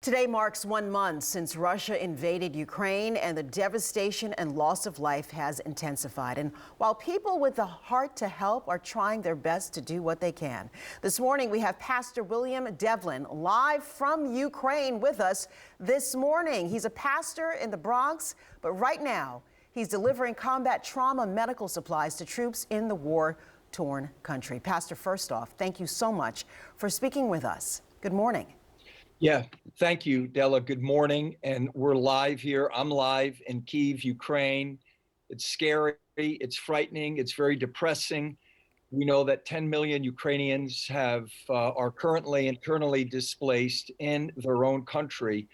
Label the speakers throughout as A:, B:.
A: Today marks 1 month since Russia invaded Ukraine, and the devastation and loss of life has intensified. And while people with the heart to help are trying their best to do what they can, this morning we have Pastor William Devlin live from Ukraine with us this morning. He's a pastor in the Bronx, but right now he's delivering combat trauma medical supplies to troops in the war-torn country. Pastor, first off, thank you so much for speaking with us. Good morning.
B: Yeah, thank you, Della. Good morning. And we're live here. I'm live in Kyiv, Ukraine. It's scary, it's frightening, it's very depressing. We know that 10 million Ukrainians are currently internally displaced in their own country.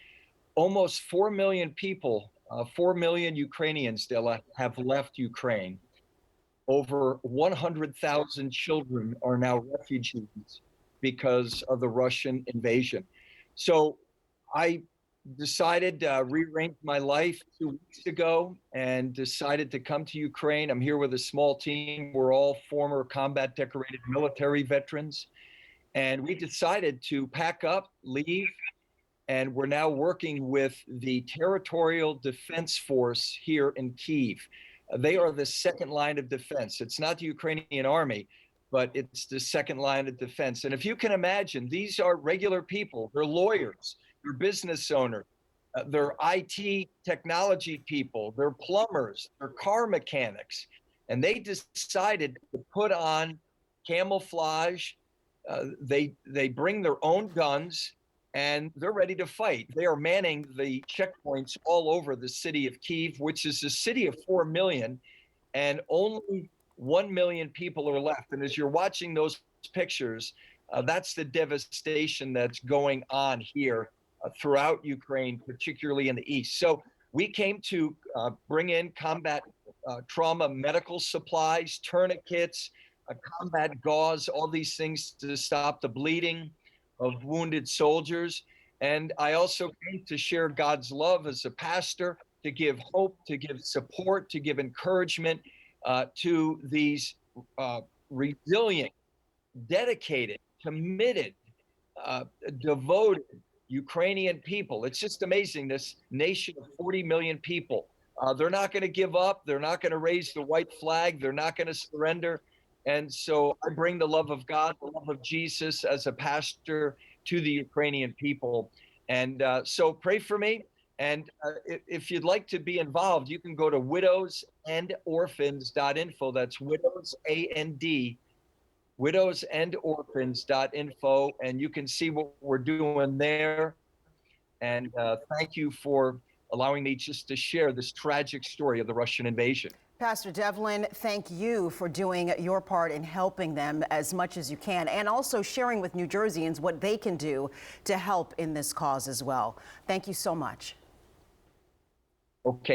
B: Almost 4 million people, 4 million Ukrainians, Della, have left Ukraine. Over 100,000 children are now refugees because of the Russian invasion. So I decided to rearrange my life 2 weeks ago and decided to come to Ukraine. I'm here with a small team. We're all former combat decorated military veterans. And we decided to pack up, leave, and we're now working with the Territorial Defense Force here in Kyiv. They are the second line of defense. It's not the Ukrainian army, but it's the second line of defense. And if you can imagine, these are regular people. They're lawyers, they're business owners, they're IT technology people, they're plumbers, they're car mechanics. And they decided to put on camouflage. They bring their own guns and they're ready to fight. They are manning the checkpoints all over the city of Kyiv, which is a city of 4 million, and only 1 million people are left. And as you're watching those pictures, that's the devastation that's going on here throughout Ukraine, particularly in the east. So we came to bring in combat trauma medical supplies, tourniquets, combat gauze, all these things to stop the bleeding of wounded soldiers. And I also came to share God's love as a pastor, to give hope, to give support, to give encouragement to these resilient, dedicated, committed, devoted Ukrainian people. It's just amazing, this nation of 40 million people. They're not going to give up. They're not going to raise the white flag. They're not going to surrender. And so I bring the love of God, the love of Jesus as a pastor to the Ukrainian people. And so pray for me. And if you'd like to be involved, you can go to widowsandorphans.info. That's widows, A-N-D, widowsandorphans.info. And you can see what we're doing there. And thank you for allowing me just to share this tragic story of the Russian invasion.
A: Pastor Devlin, thank you for doing your part in helping them as much as you can, and also sharing with New Jerseyans what they can do to help in this cause as well. Thank you so much.
B: Okay.